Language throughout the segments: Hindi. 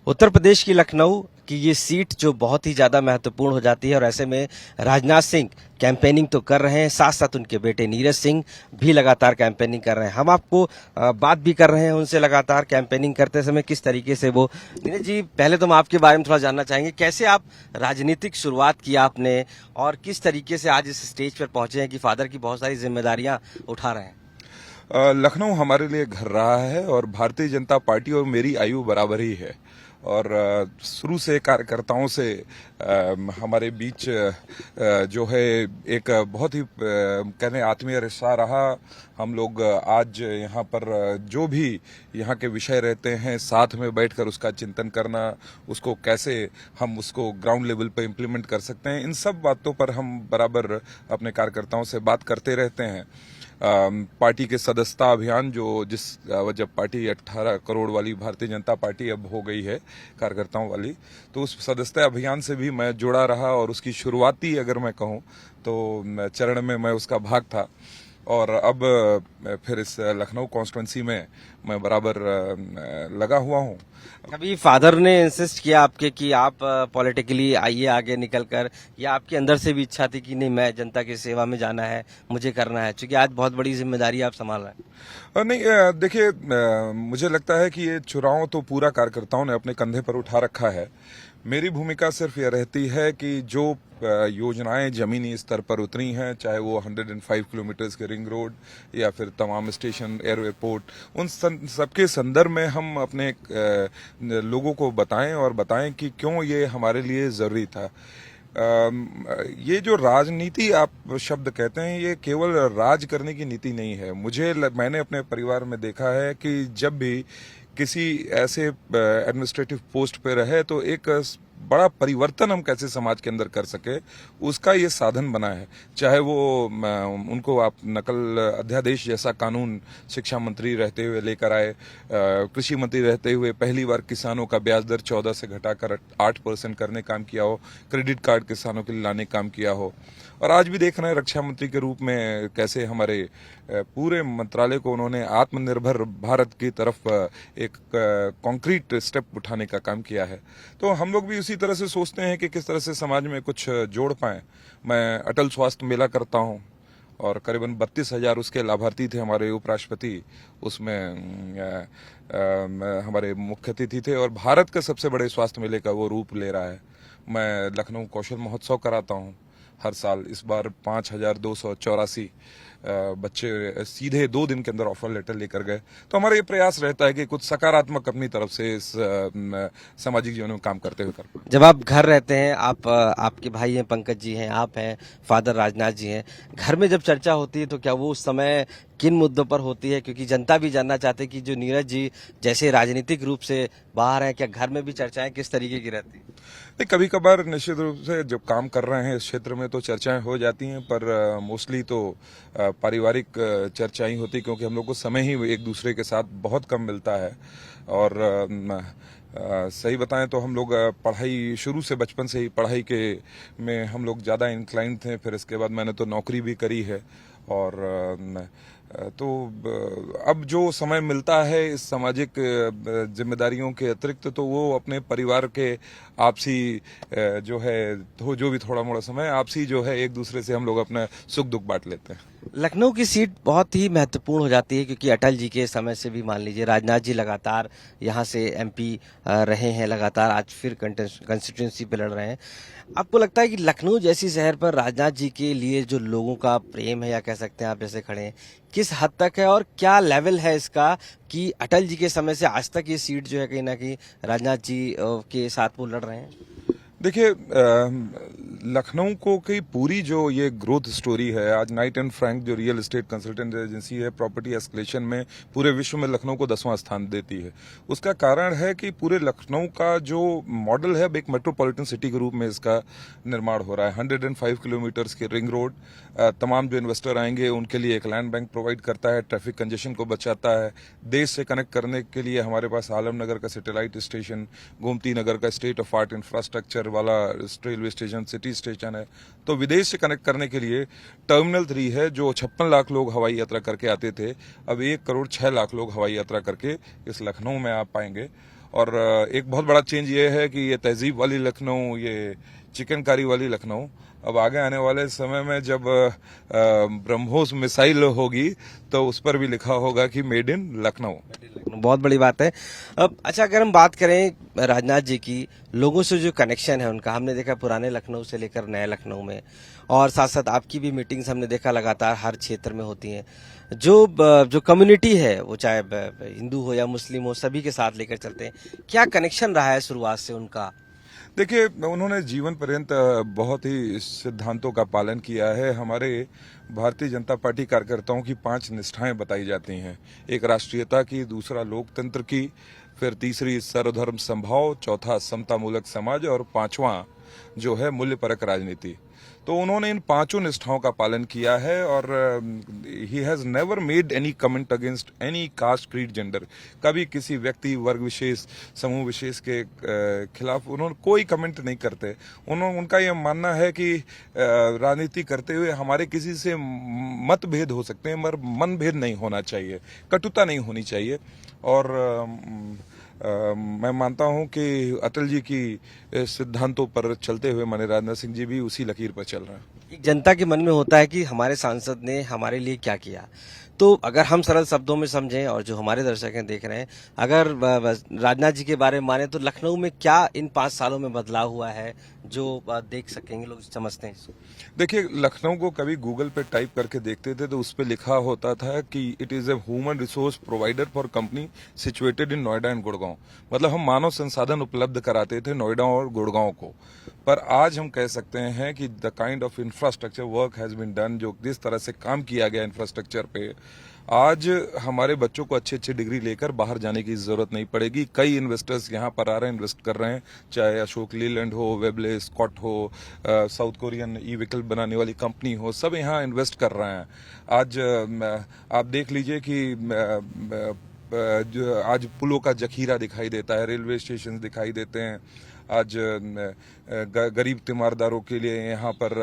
उत्तर प्रदेश की लखनऊ की ये सीट जो बहुत ही ज्यादा महत्वपूर्ण हो जाती है और ऐसे में राजनाथ सिंह कैंपेनिंग तो कर रहे हैं, साथ साथ उनके बेटे नीरज सिंह भी लगातार कैंपेनिंग कर रहे हैं। हम आपको बात भी कर रहे हैं उनसे लगातार कैंपेनिंग करते समय किस तरीके से वो। नीरज जी, पहले तो हम आपके बारे में थोड़ा जानना चाहेंगे, कैसे आप राजनीतिक शुरुआत की आपने और किस तरीके से आज इस स्टेज पर पहुंचे हैं कि फादर की बहुत सारी जिम्मेदारियां उठा रहे हैं। लखनऊ हमारे लिए घर रहा है और भारतीय जनता पार्टी और मेरी आयु बराबर ही है और शुरू से कार्यकर्ताओं से हमारे बीच जो है एक बहुत ही कहने आत्मीय रिश्ता रहा। हम लोग आज यहाँ पर जो भी यहाँ के विषय रहते हैं साथ में बैठकर उसका चिंतन करना, उसको कैसे हम उसको ग्राउंड लेवल पर इम्प्लीमेंट कर सकते हैं, इन सब बातों पर हम बराबर अपने कार्यकर्ताओं से बात करते रहते हैं। पार्टी के सदस्यता अभियान जब पार्टी 18 करोड़ वाली भारतीय जनता पार्टी अब हो गई है कार्यकर्ताओं वाली, तो उस सदस्यता अभियान से भी मैं जुड़ा रहा और उसकी शुरुआती अगर मैं कहूं तो चरण में मैं उसका भाग था और अब फिर इस लखनऊ कॉन्स्टिट्यूंसी में मैं बराबर लगा हुआ हूं। कभी फादर ने इंसिस्ट किया आपके कि आप पॉलिटिकली आइए आगे निकलकर, या आपके अंदर से भी इच्छा थी कि नहीं मैं जनता की सेवा में जाना है, मुझे करना है, क्योंकि आज बहुत बड़ी जिम्मेदारी आप संभाल रहे हैं। नहीं, देखिए, मुझे लगता है कि ये चुनाव तो पूरा कार्यकर्ताओं ने अपने कंधे पर उठा रखा है। मेरी भूमिका सिर्फ यह रहती है कि जो योजनाएं जमीनी स्तर पर उतरी हैं, चाहे वो 105 किलोमीटर के रिंग रोड या फिर तमाम स्टेशन, एयरपोर्ट, उन सबके संदर्भ में हम अपने लोगों को बताएं कि क्यों ये हमारे लिए जरूरी था। ये जो राजनीति आप शब्द कहते हैं, ये केवल राज करने की नीति नहीं है। मैंने अपने परिवार में देखा है कि जब भी किसी ऐसे एडमिनिस्ट्रेटिव पोस्ट पे रहे तो एक बड़ा परिवर्तन हम कैसे समाज के अंदर कर सके, उसका ये साधन बना है। चाहे वो उनको आप नकल अध्यादेश जैसा कानून शिक्षा मंत्री रहते हुए लेकर आए, कृषि मंत्री रहते हुए पहली बार किसानों का ब्याज दर 14 से घटाकर 8% करने काम किया हो, क्रेडिट कार्ड किसानों के लिए लाने काम किया हो, और आज भी देख रहे हैं रक्षा मंत्री के रूप में कैसे हमारे पूरे मंत्रालय को उन्होंने आत्मनिर्भर भारत की तरफ एक कॉन्क्रीट स्टेप उठाने का काम किया है। तो हम लोग भी उसी तरह से सोचते हैं कि किस तरह से समाज में कुछ जोड़ पाएं। मैं अटल स्वास्थ्य मेला करता हूं और करीबन 32,000 उसके लाभार्थी थे हमारे उपराष्ट्रपति, उसमें हमारे मुख्य अतिथि थे और भारत के सबसे बड़े स्वास्थ्य मेले का वो रूप ले रहा है। मैं लखनऊ कौशल महोत्सव कराता हूं हर साल। इस बार 5,284 बच्चे सीधे 2 दिन के अंदर ऑफर लेटर लेकर गए। तो हमारा ये प्रयास रहता है कि कुछ सकारात्मक अपनी तरफ से इस सामाजिक जीवन में काम करते हुए कर पाएं। जब आप घर रहते हैं, आपके भाई हैं पंकज जी हैं, आप हैं, फादर राजनाथ जी हैं, घर में जब चर्चा होती है तो क्या वो उस समय किन मुद्दों पर होती है? क्योंकि जनता भी जानना चाहते हैं कि जो नीरज जी जैसे राजनीतिक रूप से बाहर हैं, क्या घर में भी चर्चाएं किस तरीके की रहती है? कभी कभार निश्चित रूप से जब काम कर रहे हैं इस क्षेत्र में तो चर्चाएं हो जाती हैं, पर मोस्टली तो पारिवारिक चर्चाएं होती, क्योंकि हम लोग को समय ही एक दूसरे के साथ बहुत कम मिलता है। और सही बताएं तो हम लोग पढ़ाई शुरू से बचपन से ही पढ़ाई के में हम लोग ज़्यादा इंक्लाइंड थे। फिर इसके बाद मैंने तो नौकरी भी करी है और तो अब जो समय मिलता है इस सामाजिक जिम्मेदारियों के अतिरिक्त, तो वो अपने परिवार के आपसी जो भी थोड़ा मोड़ा समय आपसी जो है एक दूसरे से हम लोग अपना सुख दुख बांट लेते हैं। लखनऊ की सीट बहुत ही महत्वपूर्ण हो जाती है क्योंकि अटल जी के समय से भी मान लीजिए राजनाथ जी लगातार यहाँ से एमपी रहे हैं, लगातार आज फिर कंस्टिट्यूंसी पे लड़ रहे हैं। आपको लगता है कि लखनऊ जैसी शहर पर राजनाथ जी के लिए जो लोगों का प्रेम है, या कह सकते हैं आप जैसे खड़े हैं, किस हद तक है और क्या लेवल है इसका कि अटल जी के समय से आज तक ये सीट जो है कहीं ना कहीं राजनाथ जी के साथ वो लड़ रहे हैं? देखिए, लखनऊ को की पूरी जो ये ग्रोथ स्टोरी है, आज नाइट एंड फ्रैंक जो रियल एस्टेट कंसल्टेंट एजेंसी है, प्रॉपर्टी एस्केलेशन में पूरे विश्व में लखनऊ को 10वां स्थान देती है। उसका कारण है कि पूरे लखनऊ का जो मॉडल है अब एक मेट्रोपॉलिटन सिटी के रूप में इसका निर्माण हो रहा है। 105 किलोमीटर के रिंग रोड, तमाम जो इन्वेस्टर आएंगे उनके लिए एक लैंड बैंक प्रोवाइड करता है, ट्रैफिक कंजेशन को बचाता है। देश से कनेक्ट करने के लिए हमारे पास आलमनगर का सैटेलाइट स्टेशन, गोमती नगर का स्टेट ऑफ आर्ट इंफ्रास्ट्रक्चर वाला रेलवे स्टेशन, सिटी स्टेशन है। तो विदेश से कनेक्ट करने के लिए टर्मिनल 3 है, जो 56 लाख लोग हवाई यात्रा करके आते थे, अब 1 करोड़ 6 लाख लोग हवाई यात्रा करके इस लखनऊ में आ पाएंगे। और एक बहुत बड़ा चेंज ये है कि ये तहजीब वाली लखनऊ, ये चिकनकारी वाली लखनऊ अब आगे आने वाले समय में जब ब्रह्मोस मिसाइल होगी तो उस पर भी लिखा होगा कि मेड इन लखनऊ। बहुत बड़ी बात है। अब अच्छा, अगर हम बात करें राजनाथ जी की, लोगों से जो कनेक्शन है उनका, हमने देखा पुराने लखनऊ से लेकर नए लखनऊ में, और साथ साथ आपकी भी मीटिंग्स हमने देखा लगातार हर क्षेत्र में होती हैं। जो कम्युनिटी है, वो चाहे हिंदू हो या मुस्लिम हो, सभी के साथ लेकर चलते हैं। क्या कनेक्शन रहा है शुरुआत से उनका? देखिए, उन्होंने जीवन पर्यंत बहुत ही सिद्धांतों का पालन किया है। हमारे भारतीय जनता पार्टी कार्यकर्ताओं की 5 निष्ठाएं बताई जाती हैं। एक राष्ट्रीयता की, दूसरा लोकतंत्र की, फिर तीसरी सर्वधर्म समभाव, चौथा समतामूलक समाज और पांचवा जो है मूल्यपरक राजनीति। तो उन्होंने इन 5 निष्ठाओं का पालन किया है और he has never made any comment against any caste, creed, gender. कभी किसी व्यक्ति, वर्ग विशेष, समूह विशेष के खिलाफ उन्होंने कोई कमेंट नहीं करते। उनका यह मानना है कि राजनीति करते हुए हमारे किसी से मतभेद हो सकते हैं मगर मनभेद नहीं होना चाहिए, कटुता नहीं होनी चाहिए। और मैं मानता हूं कि अटल जी की सिद्धांतों पर चलते हुए माननीय राजनाथ सिंह जी भी उसी लकीर पर चल रहे हैं। एक जनता के मन में होता है कि हमारे सांसद ने हमारे लिए क्या किया। तो अगर हम सरल शब्दों में समझें, और जो हमारे दर्शक हैं देख रहे हैं, अगर राजनाथ जी के बारे में माने तो लखनऊ में क्या इन 5 सालों में बदलाव हुआ है जो देख सकेंगे, लोग समझते हैं? देखिए, लखनऊ को कभी गूगल पे टाइप करके देखते थे तो उस पे लिखा होता था कि it is a human resource provider for company situated in Noida and Gurgaon. मतलब हम मानव संसाधन उपलब्ध कराते थे नोएडा और गुड़गांव को। पर आज हम कह सकते हैं कि the kind of infrastructure work has been done, जो जिस तरह से काम किया गया इंफ्रास्ट्रक्चर पे, आज हमारे बच्चों को अच्छी अच्छी डिग्री लेकर बाहर जाने की जरूरत नहीं पड़ेगी। कई इन्वेस्टर्स यहाँ पर आ रहे हैं, इन्वेस्ट कर रहे हैं, चाहे अशोक लीलैंड हो, वेबले, स्कॉट हो, साउथ कोरियन ई व्हीकल बनाने वाली कंपनी हो, सब यहाँ इन्वेस्ट कर रहे हैं। आज आप देख लीजिए कि आज पुलों का जखीरा दिखाई देता है, रेलवे स्टेशन दिखाई देते हैं। आज गरीब तीमारदारों के लिए यहाँ पर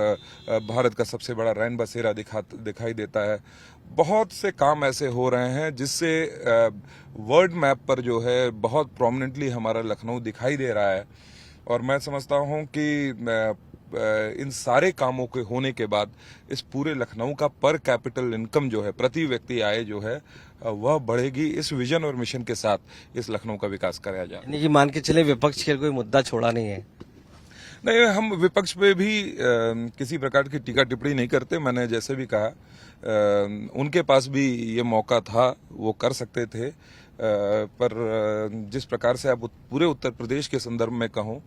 भारत का सबसे बड़ा रैन बसेरा दिखाई देता है। बहुत से काम ऐसे हो रहे हैं जिससे वर्ल्ड मैप पर जो है बहुत प्रोमिनेंटली हमारा लखनऊ दिखाई दे रहा है। और मैं समझता हूँ कि इन सारे कामों के होने के बाद इस पूरे लखनऊ का पर कैपिटल इनकम जो है, प्रति व्यक्ति आय जो है, वह बढ़ेगी। इस विजन और मिशन के साथ इस लखनऊ का विकास कराया जाए। यानी कि मान के चले विपक्ष के कोई मुद्दा छोड़ा नहीं है? नहीं, हम विपक्ष पे भी किसी प्रकार की टीका टिप्पणी नहीं करते। मैंने जैसे भी कहा, उनके पास भी ये मौका था, वो कर सकते थे। पर जिस प्रकार से आप पूरे उत्तर प्रदेश के संदर्भ में कहूं,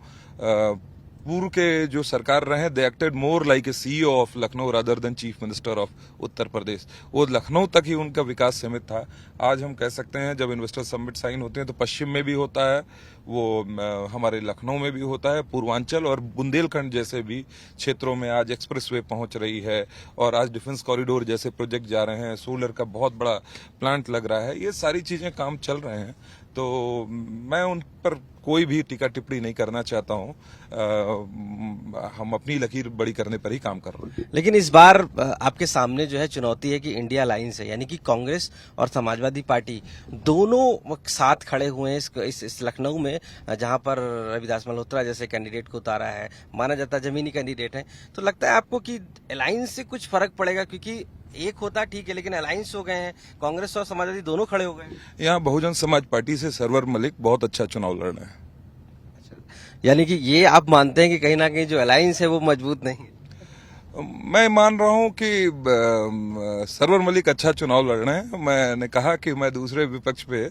पूर्व के जो सरकार रहे, they acted more like a CEO of Lucknow rather than chief minister of Uttar Pradesh. वो लखनऊ तक ही उनका विकास सीमित था। आज हम कह सकते हैं जब इन्वेस्टर समिट साइन होते हैं तो पश्चिम में भी होता है, वो हमारे लखनऊ में भी होता है, पूर्वांचल और बुंदेलखंड जैसे भी क्षेत्रों में आज एक्सप्रेसवे पहुंच रही है, और आज डिफेंस कॉरिडोर जैसे प्रोजेक्ट जा रहे हैं, सोलर का बहुत बड़ा प्लांट लग रहा है। ये सारी चीजें काम चल रहे हैं, तो मैं उन पर कोई भी टीका टिप्पणी नहीं करना चाहता हूं। हम अपनी लकीर बड़ी करने पर ही काम कर रहे हैं। लेकिन इस बार आपके सामने जो है चुनौती है कि इंडिया अलायंस है, यानी कि कांग्रेस और समाजवादी पार्टी दोनों साथ खड़े हुए हैं इस लखनऊ में, जहां पर रविदास मल्होत्रा जैसे कैंडिडेट को उतारा है, माना जाता है जमीनी कैंडिडेट है। तो लगता है आपको कि अलायंस से कुछ फर्क पड़ेगा? क्योंकि एक होता ठीक है, लेकिन अलायंस हो गए हैं, कांग्रेस और समाजवादी दोनों खड़े हो गए हैं। यहाँ बहुजन समाज पार्टी से सरवर मलिक बहुत अच्छा चुनाव लड़ रहे हैं। यानी कि ये आप मानते हैं कि कहीं ना कहीं जो अलायंस है वो मजबूत नहीं है? मैं मान रहा हूं कि सरवर मलिक अच्छा चुनाव लड़ रहे हैं। मैंने कहा कि मैं दूसरे विपक्ष पे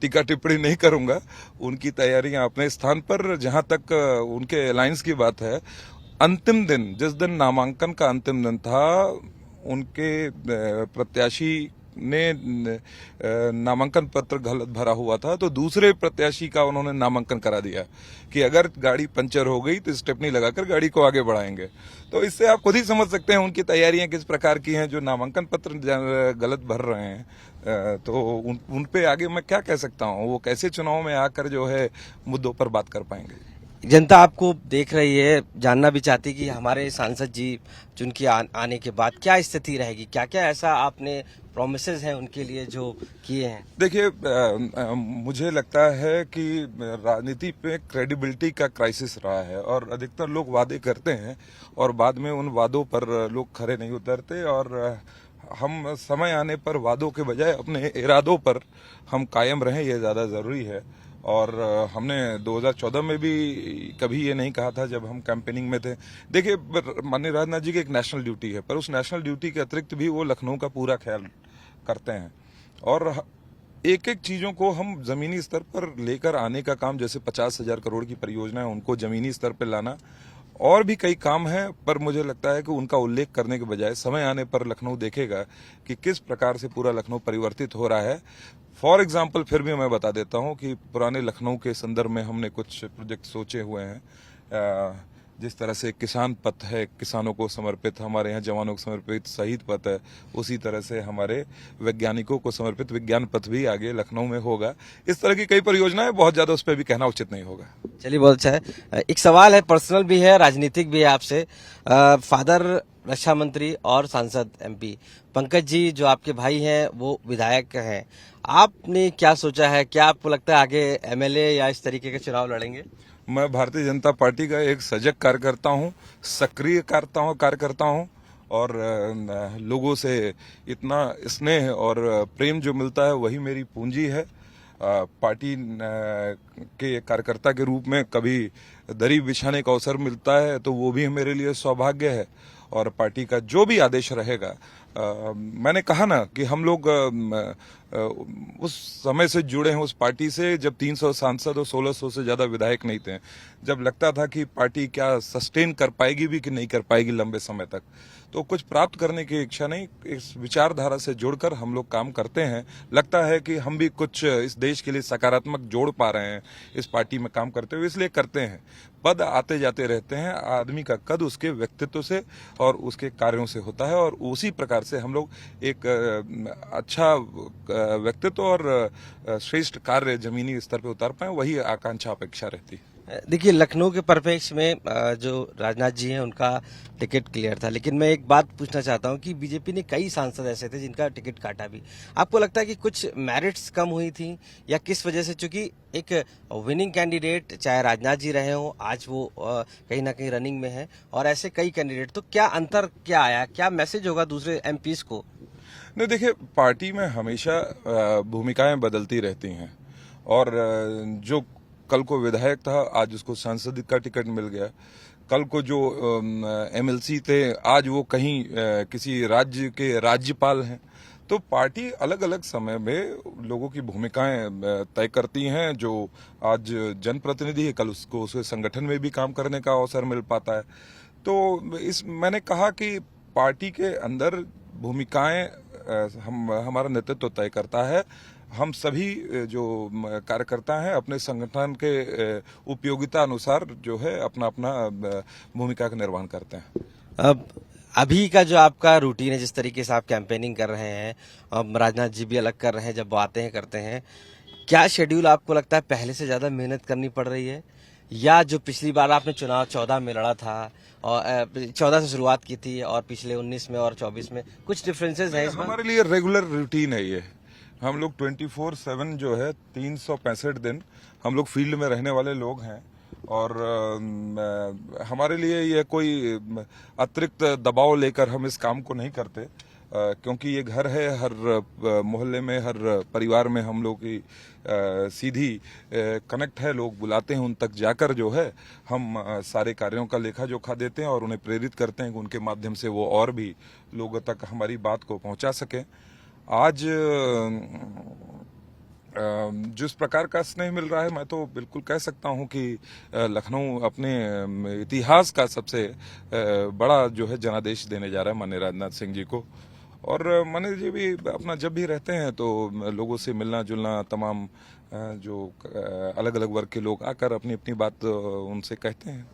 टीका टिप्पणी नहीं करूंगा, उनकी तैयारियां अपने स्थान पर। जहां तक उनके अलायंस की बात है, अंतिम दिन, जिस दिन नामांकन का अंतिम दिन था, उनके प्रत्याशी ने नामांकन पत्र गलत भरा हुआ था, तो दूसरे प्रत्याशी का उन्होंने नामांकन करा दिया कि अगर गाड़ी पंचर हो गई तो स्टेपनी लगाकर गाड़ी को आगे बढ़ाएंगे। तो इससे आप खुद ही समझ सकते हैं उनकी तैयारियां किस प्रकार की हैं। जो नामांकन पत्र गलत भर रहे हैं, तो उन पे आगे मैं क्या कह सकता हूं, वो कैसे चुनाव में आकर जो है मुद्दों पर बात कर पाएंगे। जनता आपको देख रही है, जानना भी चाहती कि हमारे सांसद जी चुन के आने के बाद क्या स्थिति रहेगी, क्या क्या ऐसा आपने प्रोमिसेस हैं उनके लिए जो किए हैं। देखिए, मुझे लगता है कि राजनीति पे क्रेडिबिलिटी का क्राइसिस रहा है और अधिकतर लोग वादे करते हैं और बाद में उन वादों पर लोग खरे नहीं उतरते और हम समय आने पर वादों के बजाय अपने इरादों पर हम कायम रहें, ये ज़्यादा ज़रूरी है। और हमने 2014 में भी कभी ये नहीं कहा था जब हम कैंपेनिंग में थे। देखिए, माननीय राजनाथ जी की एक नेशनल ड्यूटी है, पर उस नेशनल ड्यूटी के अतिरिक्त भी वो लखनऊ का पूरा ख्याल करते हैं और एक एक चीजों को हम जमीनी स्तर पर लेकर आने का काम, जैसे 50,000 करोड़ की परियोजना है उनको जमीनी स्तर पर लाना, और भी कई काम हैं, पर मुझे लगता है कि उनका उल्लेख करने के बजाय समय आने पर लखनऊ देखेगा कि किस प्रकार से पूरा लखनऊ परिवर्तित हो रहा है। फॉर एग्जाम्पल फिर भी मैं बता देता हूं कि पुराने लखनऊ के संदर्भ में हमने कुछ प्रोजेक्ट सोचे हुए हैं। जिस तरह से किसान पथ है, किसानों को समर्पित, हमारे यहाँ जवानों को समर्पित शहीद पथ है, उसी तरह से हमारे वैज्ञानिकों को समर्पित विज्ञान पथ भी आगे लखनऊ में होगा। इस तरह की कई परियोजनाएं, बहुत ज्यादा उस पर भी कहना उचित नहीं होगा। चलिए, बहुत अच्छा है। एक सवाल है, पर्सनल भी है, राजनीतिक भी है आपसे। फादर रक्षा मंत्री और सांसद एमपी पंकज जी जो आपके भाई हैं वो विधायक हैं, आपने क्या सोचा है, क्या आपको लगता है आगे एमएलए या इस तरीके के चुनाव लड़ेंगे। मैं भारतीय जनता पार्टी का एक सजग कार्यकर्ता हूं, सक्रिय कार्यकर्ता हूं और लोगों से इतना स्नेह और प्रेम जो मिलता है वही मेरी पूंजी है। पार्टी के कार्यकर्ता के रूप में कभी दरी बिछाने का अवसर मिलता है तो वो भी मेरे लिए सौभाग्य है और पार्टी का जो भी आदेश रहेगा, मैंने कहा ना कि हम लोग उस समय से जुड़े हैं उस पार्टी से जब 300 सांसद और 1600 से ज्यादा विधायक नहीं थे, जब लगता था कि पार्टी क्या सस्टेन कर पाएगी भी कि नहीं कर पाएगी लंबे समय तक। तो कुछ प्राप्त करने की इच्छा नहीं, इस विचारधारा से जुड़कर हम लोग काम करते हैं। लगता है कि हम भी कुछ इस देश के लिए सकारात्मक जोड़ पा रहे हैं इस पार्टी में काम करते हुए, इसलिए करते हैं। पद आते जाते रहते हैं, आदमी का कद उसके व्यक्तित्व से और उसके कार्यों से होता है और उसी प्रकार से हम लोग एक अच्छा व्यक्तित्व और श्रेष्ठ कार्य जमीनी स्तर पर उतार पाए, वही आकांक्षा अपेक्षा रहती है। देखिए, लखनऊ के परिप्रेक्ष्य में जो राजनाथ जी हैं उनका टिकट क्लियर था, लेकिन मैं एक बात पूछना चाहता हूं कि बीजेपी ने कई सांसद ऐसे थे जिनका टिकट काटा भी। आपको लगता है कि कुछ मेरिट्स कम हुई थी या किस वजह से, चूंकि एक विनिंग कैंडिडेट चाहे राजनाथ जी रहे हो, आज वो कहीं ना कहीं रनिंग में है और ऐसे कई कैंडिडेट, तो क्या अंतर क्या आया, क्या मैसेज होगा दूसरे एमपीज को। नहीं, देखिए, पार्टी में हमेशा भूमिकाएं बदलती रहती हैं और जो कल को विधायक था आज उसको सांसद का टिकट मिल गया, कल को जो एमएलसी थे आज वो कहीं किसी राज्य के राज्यपाल हैं। तो पार्टी अलग अलग समय में लोगों की भूमिकाएं तय करती हैं। जो आज जनप्रतिनिधि है कल उसको उसे संगठन में भी काम करने का अवसर मिल पाता है। तो मैंने कहा कि पार्टी के अंदर भूमिकाएं हमारा नेतृत्व तय करता है। हम सभी जो कार्यकर्ता हैं अपने संगठन के उपयोगिता अनुसार जो है अपना अपना भूमिका का निर्वहन करते हैं। अब अभी का जो आपका रूटीन है, जिस तरीके से आप कैंपेनिंग कर रहे हैं, अब राजनाथ जी भी अलग कर रहे हैं, जब वो आते हैं करते हैं, क्या शेड्यूल आपको लगता है पहले से ज्यादा मेहनत करनी पड़ रही है, या जो पिछली बार आपने चुनाव 14 में लड़ा था और 14 से शुरुआत की थी और पिछले 19 में और 24 में कुछ डिफरेंसेस हैं इसमें। हमारे लिए रेगुलर रूटीन है ये। हम लोग 24/7 जो है 365 दिन हम लोग फील्ड में रहने वाले लोग हैं और हमारे लिए यह कोई अतिरिक्त दबाव लेकर हम इस काम को नहीं करते, क्योंकि ये घर है। हर मोहल्ले में, हर परिवार में हम लोग की सीधी कनेक्ट है। लोग बुलाते हैं, उन तक जाकर जो है हम सारे कार्यों का लेखा जोखा देते हैं और उन्हें प्रेरित करते हैं कि उनके माध्यम से वो और भी लोगों तक हमारी बात को पहुंचा सकें। आज जिस प्रकार का स्नेह मिल रहा है, मैं तो बिल्कुल कह सकता हूं कि लखनऊ अपने इतिहास का सबसे बड़ा जो है जनादेश देने जा रहा है माननीय राजनाथ सिंह जी को। और माननीय जी भी अपना जब भी रहते हैं तो लोगों से मिलना जुलना, तमाम जो अलग अलग वर्ग के लोग आकर अपनी अपनी बात उनसे कहते हैं।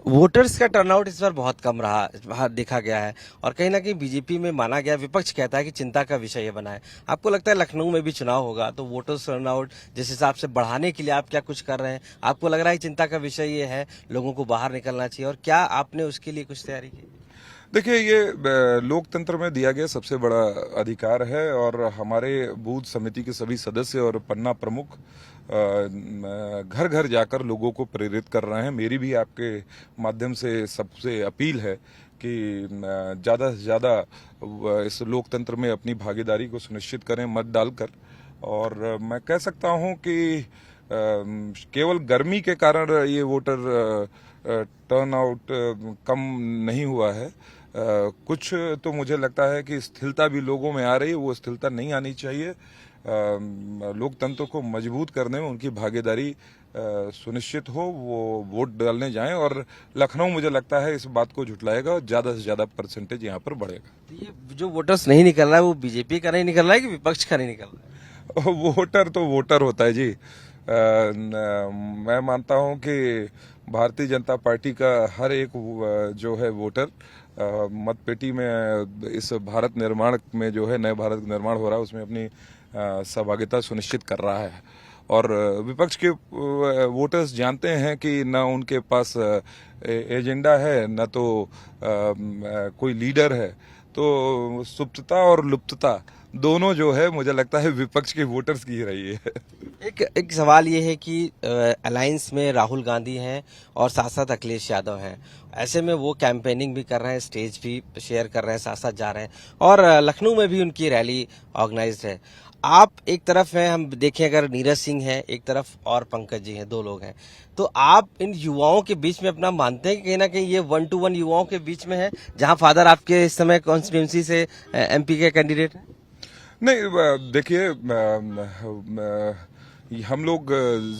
वोटर्स का टर्नआउट इस बार बहुत कम रहा देखा गया है और कहीं ना कहीं बीजेपी में माना गया, विपक्ष कहता है कि चिंता का विषय ये बना है। आपको लगता है लखनऊ में भी चुनाव होगा तो वोटर्स टर्नआउट जिस हिसाब से बढ़ाने के लिए आप क्या कुछ कर रहे हैं? आपको लग रहा है कि चिंता का विषय ये है, लोगों को बाहर निकलना चाहिए, और क्या आपने उसके लिए कुछ तैयारी की? देखिए, ये लोकतंत्र में दिया गया सबसे बड़ा अधिकार है और हमारे बूथ समिति के सभी सदस्य और पन्ना प्रमुख घर घर जाकर लोगों को प्रेरित कर रहे हैं। मेरी भी आपके माध्यम से सबसे अपील है कि ज़्यादा से ज़्यादा इस लोकतंत्र में अपनी भागीदारी को सुनिश्चित करें मत डालकर। और मैं कह सकता हूं कि केवल गर्मी के कारण ये वोटर टर्न आउट कम नहीं हुआ है। कुछ तो मुझे लगता है कि स्थिरता भी लोगों में आ रही है, वो स्थिरता नहीं आनी चाहिए। लोकतंत्र को मजबूत करने में उनकी भागीदारी सुनिश्चित हो, वो वोट डालने जाएं। और लखनऊ मुझे लगता है इस बात को झुटलाएगा और ज्यादा से ज्यादा परसेंटेज यहाँ पर बढ़ेगा। तो ये जो वोटर्स नहीं निकल रहा है वो बीजेपी का नहीं निकल रहा है कि विपक्ष का नहीं निकल रहा है? वोटर तो वोटर होता है जी। मैं मानता हूं कि भारतीय जनता पार्टी का हर एक जो है वोटर मतपेटी में इस भारत निर्माण में जो है नए भारत निर्माण हो रहा है उसमें अपनी सहभागिता सुनिश्चित कर रहा है। और विपक्ष के वोटर्स जानते हैं कि न उनके पास एजेंडा है, न तो कोई लीडर है। तो सुप्तता और लुप्तता दोनों जो है मुझे लगता है विपक्ष के वोटर्स की ही रही है। एक सवाल ये है कि अलायंस में राहुल गांधी हैं और साथ साथ अखिलेश यादव हैं। ऐसे में वो कैंपेनिंग भी कर रहे हैं, स्टेज भी शेयर कर रहे हैं, साथ साथ जा रहे हैं, और लखनऊ में भी उनकी रैली ऑर्गेनाइज्ड है। आप एक तरफ हैं, हम देखें अगर नीरज सिंह हैं एक तरफ और पंकज जी हैं, दो लोग हैं, तो आप इन युवाओं के बीच में अपना मानते हैं कि कहीं ना कहीं ये 1 to 1 युवाओं के बीच में है, जहां फादर आपके इस समय कॉन्स्टिट्यूंसी से एमपी के कैंडिडेट हैं? नहीं, देखिए, हम लोग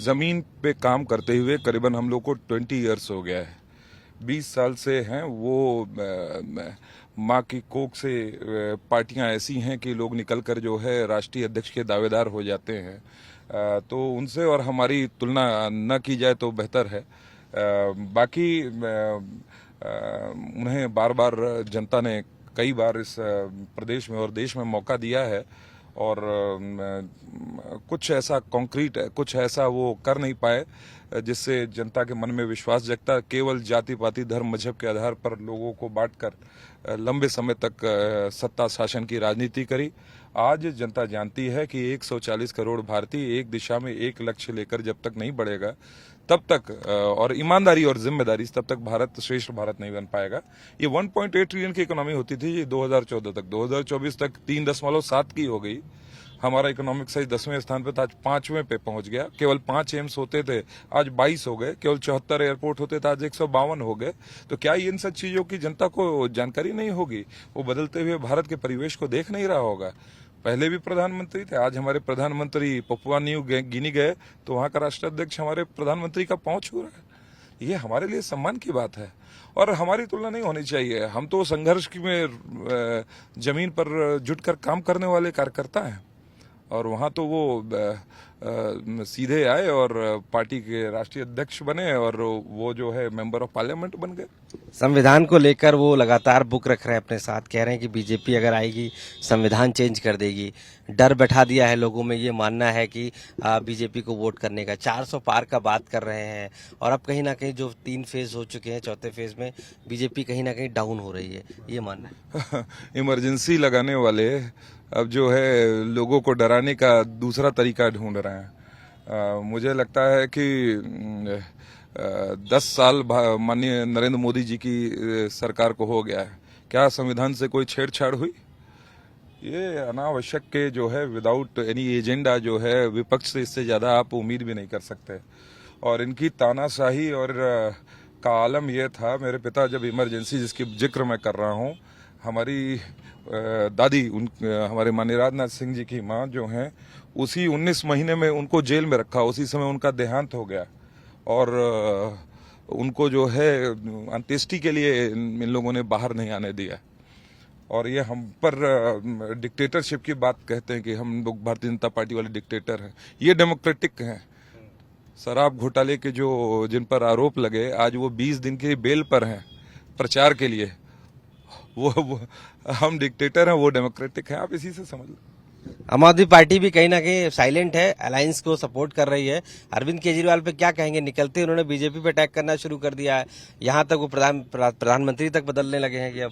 जमीन पे काम करते हुए करीबन हम लोग को 20 इयर्स हो गया है। 20 साल से हैं वो। माँ की कोख से पार्टियां ऐसी हैं कि लोग निकलकर जो है राष्ट्रीय अध्यक्ष के दावेदार हो जाते हैं। तो उनसे और हमारी तुलना न की जाए तो बेहतर है। बाकी उन्हें बार बार जनता ने कई बार इस प्रदेश में और देश में मौका दिया है और कुछ ऐसा कॉन्क्रीट, कुछ ऐसा वो कर नहीं पाए जिससे जनता के मन में विश्वास जगता। केवल जाति पाति धर्म मजहब के आधार पर लोगों को बांटकर लंबे समय तक सत्ता शासन की राजनीति करी। आज जनता जानती है कि 140 करोड़ भारतीय एक दिशा में एक लक्ष्य लेकर जब तक नहीं बढ़ेगा तब तक, और ईमानदारी और जिम्मेदारी, तब तक भारत श्रेष्ठ भारत नहीं बन पाएगा। ये 1.8 ट्रिलियन की इकोनॉमी होती थी ये 2014 तक, 2024 तक 3.7 की हो गई। हमारा इकोनॉमिक साइज 10वें स्थान पे था, आज 5वें पे पहुंच गया। केवल 5 एम्स होते थे, आज 22 हो गए। केवल 74 एयरपोर्ट होते थे, आज 152 हो गए। तो क्या इन सब चीजों की जनता को जानकारी नहीं होगी? वो बदलते हुए भारत के परिवेश को देख नहीं रहा होगा? पहले भी प्रधानमंत्री थे, आज हमारे प्रधानमंत्री पपुआ न्यू गिनी गए तो वहां का राष्ट्राध्यक्ष हमारे प्रधानमंत्री का पांव छू रहा है। ये हमारे लिए सम्मान की बात है और हमारी तुलना नहीं होनी चाहिए। हम तो संघर्ष में जमीन पर जुटकर काम करने वाले कार्यकर्ता हैं और वहां तो वो सीधे आए और पार्टी के राष्ट्रीय अध्यक्ष बने और वो जो है मेंबर ऑफ पार्लियामेंट बन गए। संविधान को लेकर वो लगातार बुक रख रहे हैं अपने साथ, कह रहे हैं कि बीजेपी अगर आएगी संविधान चेंज कर देगी। डर बैठा दिया है लोगों में, ये मानना है कि बीजेपी को वोट करने का। 400 पार का बात कर रहे हैं और अब कहीं ना कहीं जो 3 फेज हो चुके हैं, चौथे फेज में बीजेपी कहीं ना कहीं डाउन हो रही है, ये मानना है। इमरजेंसी लगाने वाले अब जो है लोगों को डराने का दूसरा तरीका ढूंढ रहे हैं। मुझे लगता है कि 10 साल माननीय नरेंद्र मोदी जी की सरकार को हो गया है, क्या संविधान से कोई छेड़छाड़ हुई? ये अनावश्यक के जो है विदाउट एनी एजेंडा जो है विपक्ष से इससे ज्यादा आप उम्मीद भी नहीं कर सकते। और इनकी तानाशाही और का आलम यह था, मेरे पिता जब इमरजेंसी जिसकी जिक्र मैं कर रहा हूँ, हमारी दादी हमारे माननीय राजनाथ सिंह जी की माँ जो हैं, उसी 19 महीने में उनको जेल में रखा, उसी समय उनका देहांत हो गया और उनको जो है अंत्येष्टि के लिए इन लोगों ने बाहर नहीं आने दिया। और ये हम पर डिक्टेटरशिप की बात कहते हैं कि हम लोग भारतीय जनता पार्टी वाले डिक्टेटर हैं। ये डेमोक्रेटिक हैं, शराब घोटाले के जो जिन पर आरोप लगे, आज वो 20 दिन के बेल पर हैं प्रचार के लिए। वो हम डिक्टेटर हैं, वो डेमोक्रेटिक हैं। आप इसी से समझ लो। आम आदमी पार्टी भी कहीं ना कहीं साइलेंट है, अलायंस को सपोर्ट कर रही है। अरविंद केजरीवाल पे क्या कहेंगे? निकलते उन्होंने बीजेपी पे अटैक करना शुरू कर दिया है, यहाँ तक वो प्रधानमंत्री तक बदलने लगे हैं कि अब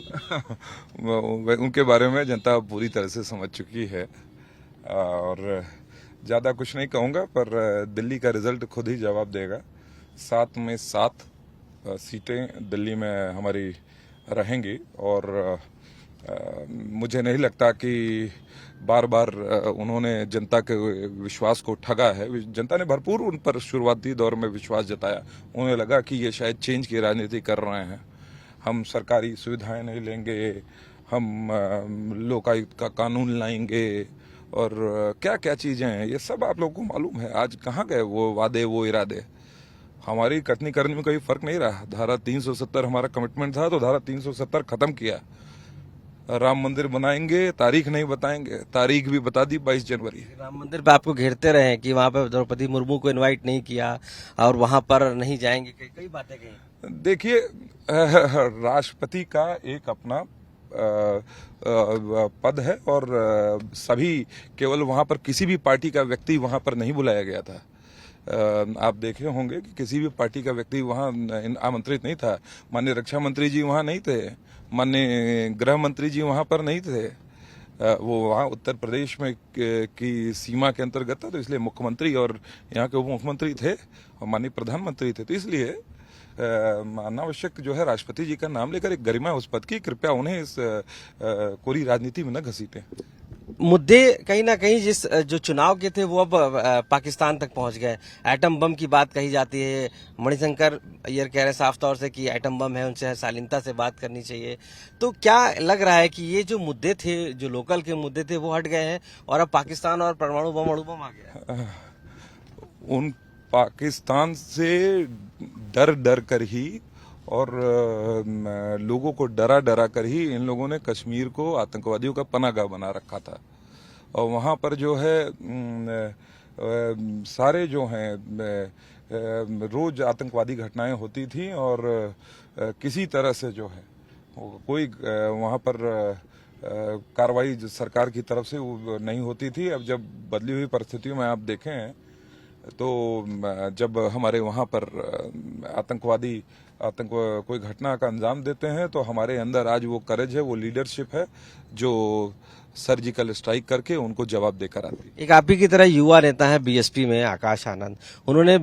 उनके बारे में जनता पूरी तरह से समझ चुकी है और ज्यादा कुछ नहीं कहूंगा, पर दिल्ली का रिजल्ट खुद ही जवाब देगा। 7 में 7 सीटें दिल्ली में हमारी रहेंगी और मुझे नहीं लगता कि बार बार उन्होंने जनता के विश्वास को ठगा है। जनता ने भरपूर उन पर शुरुआती दौर में विश्वास जताया। उन्हें लगा कि ये शायद चेंज की राजनीति कर रहे हैं, हम सरकारी सुविधाएं नहीं लेंगे, हम लोकायुक्त का कानून लाएंगे और क्या क्या चीजें हैं, ये सब आप लोगों को मालूम है। आज कहाँ गए वो वादे, वो इरादे? हमारी कटनी करने में कोई फर्क नहीं रहा। धारा 370 हमारा कमिटमेंट था, तो धारा 370 खत्म किया। राम मंदिर बनाएंगे, तारीख नहीं बताएंगे, तारीख भी बता दी 22 जनवरी। राम मंदिर पे आपको घेरते रहे कि वहां पर द्रौपदी मुर्मू को इनवाइट नहीं किया और वहां पर नहीं जाएंगे, कई बातें कही। देखिए, राष्ट्रपति का एक अपना पद है और सभी, केवल वहां पर किसी भी पार्टी का व्यक्ति वहां पर नहीं बुलाया गया था। आप देखे होंगे कि किसी भी पार्टी का व्यक्ति वहां आमंत्रित नहीं था। माननीय रक्षा मंत्री जी वहां नहीं थे, माननीय गृह मंत्री जी वहां पर नहीं थे। वो वहाँ उत्तर प्रदेश में की सीमा के अंतर्गत था, तो इसलिए मुख्यमंत्री और यहाँ के उप मुख्यमंत्री थे और माननीय प्रधानमंत्री थे। तो इसलिए अनावश्यक जो है राष्ट्रपति जी का नाम लेकर एक गरिमा उस पद की, कृपया उन्हें इस कोरी राजनीति में न घसीटें। मुद्दे कहीं ना कहीं जिस जो चुनाव के थे वो अब पाकिस्तान तक पहुंच गए। एटम बम की बात कही जाती है, मणिशंकर अय्यर कह रहे हैं साफ तौर से कि एटम बम है, उनसे शालीनता से बात करनी चाहिए। तो क्या लग रहा है कि ये जो मुद्दे थे, जो लोकल के मुद्दे थे, वो हट गए हैं और अब पाकिस्तान और परमाणु बम अणु बम आ गया? उन पाकिस्तान से डर डर कर ही और लोगों को डरा डरा कर ही इन लोगों ने कश्मीर को आतंकवादियों का पनाहगाह बना रखा था। और वहाँ पर जो है सारे जो हैं रोज आतंकवादी घटनाएं होती थी और किसी तरह से जो है कोई वहाँ पर कार्रवाई सरकार की तरफ से नहीं होती थी। अब जब बदली हुई परिस्थितियों में आप देखें तो जब हमारे वहाँ पर आतंकवादी कोई घटना का अंजाम देते हैं तो हमारे अंदर आज वो करेज है, वो लीडरशिप है जो सर्जिकल स्ट्राइक करके उनको जवाब देकर आती है। एक आप ही की तरह युवा नेता है बीएसपी में आकाश आनंद, उन्होंने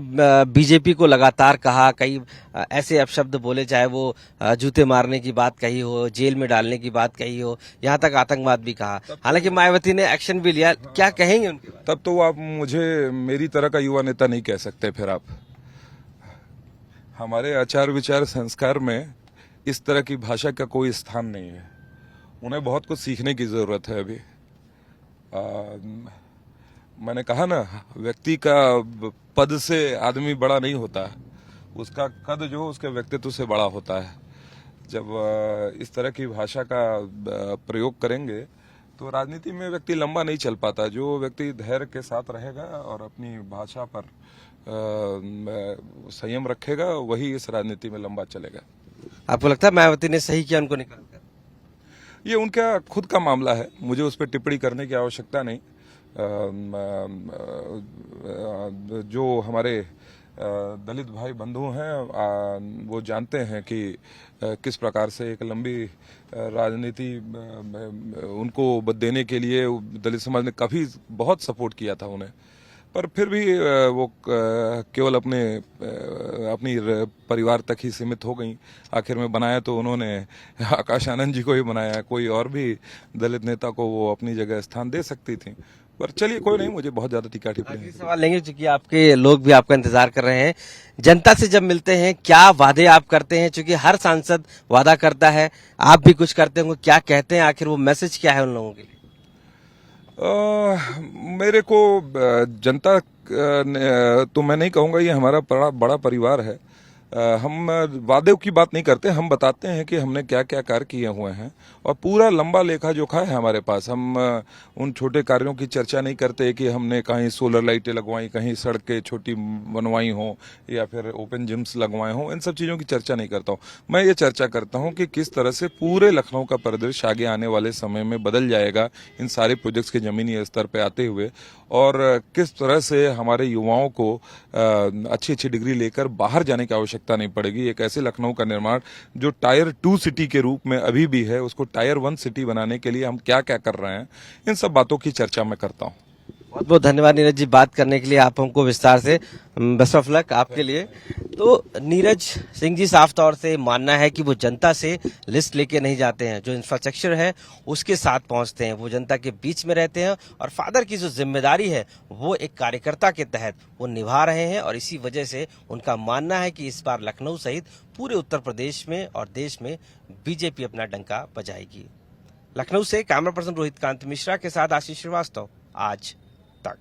बीजेपी को लगातार कहा, कई ऐसे अपशब्द बोले, चाहे वो जूते मारने की बात कही हो, जेल में डालने की बात कही हो, यहाँ तक आतंकवाद भी कहा। हालांकि मायावती ने एक्शन भी लिया। क्या कहेंगे उनके बारे? तब तो आप मुझे मेरी तरह का युवा नेता नहीं कह सकते। फिर आप, हमारे आचार विचार संस्कार में इस तरह की भाषा का कोई स्थान नहीं है। उन्हें बहुत कुछ सीखने की जरूरत है अभी। मैंने कहा ना, व्यक्ति का पद से आदमी बड़ा नहीं होता, उसका कद जो उसके व्यक्तित्व से बड़ा होता है। जब इस तरह की भाषा का प्रयोग करेंगे तो राजनीति में व्यक्ति लंबा नहीं चल पाता। जो व्यक्ति धैर्य के साथ रहेगा और अपनी भाषा पर संयम रखेगा, वही इस राजनीति में लंबा चलेगा। आपको लगता है मायावती ने सही किया उनको निकाल कर? ये उनका खुद का मामला है, मुझे उस पर टिप्पणी करने की आवश्यकता नहीं। जो हमारे दलित भाई बंधु हैं वो जानते हैं कि किस प्रकार से एक लंबी राजनीति उनको देने के लिए दलित समाज ने काफी बहुत सपोर्ट किया था उन्हें, पर फिर भी वो केवल अपनी परिवार तक ही सीमित हो गई। आखिर में बनाया तो उन्होंने आकाश आनंद जी को ही बनाया, कोई और भी दलित नेता को वो अपनी जगह स्थान दे सकती थी। पर चलिए, कोई नहीं, मुझे बहुत ज्यादा टीका टिप्पणी। सवाल लेंगे क्योंकि आपके लोग भी आपका इंतजार कर रहे हैं। जनता से जब मिलते हैं, क्या वादे आप करते हैं? क्योंकि हर सांसद वादा करता है, आप भी कुछ करते होंगे, क्या कहते हैं? आखिर वो मैसेज क्या है उन लोगों के लिए? मेरे को जनता तो मैं नहीं कहूंगा, ये हमारा बड़ा परिवार है। हम वादे की बात नहीं करते, हम बताते हैं कि हमने क्या क्या कार्य किए हुए हैं और पूरा लंबा लेखा जोखा है हमारे पास। हम उन छोटे कार्यों की चर्चा नहीं करते कि हमने कहीं सोलर लाइटें लगवाई, कहीं सड़कें छोटी बनवाई हों या फिर ओपन जिम्स लगवाए हों, इन सब चीज़ों की चर्चा नहीं करता हूँ। मैं ये चर्चा करता हूँ कि किस तरह से पूरे लखनऊ का परिदृश्य आगे आने वाले समय में बदल जाएगा इन सारे प्रोजेक्ट्स के जमीनी स्तर पर आते हुए, और किस तरह से हमारे युवाओं को अच्छी अच्छी डिग्री लेकर बाहर जाने की आवश्यकता नहीं पड़ेगी। एक ऐसे लखनऊ का निर्माण जो टायर 2 सिटी के रूप में अभी भी है, उसको टायर 1 सिटी बनाने के लिए हम क्या क्या कर रहे हैं, इन सब बातों की चर्चा मैं करता हूँ। बहुत बहुत धन्यवाद नीरज जी, बात करने के लिए, आप हमको विस्तार से। बेस्ट ऑफ लक आपके लिए। तो नीरज सिंह जी साफ तौर से मानना है कि वो जनता से लिस्ट लेके नहीं जाते हैं, जो इंफ्रास्ट्रक्चर है उसके साथ पहुंचते हैं, वो जनता के बीच में रहते हैं और फादर की जो जिम्मेदारी है वो एक कार्यकर्ता के तहत वो निभा रहे हैं। और इसी वजह से उनका मानना है कि इस बार लखनऊ सहित पूरे उत्तर प्रदेश में और देश में बीजेपी अपना डंका बजाएगी। लखनऊ से कैमरा पर्सन रोहित कांत मिश्रा के साथ आशीष श्रीवास्तव, आज तक।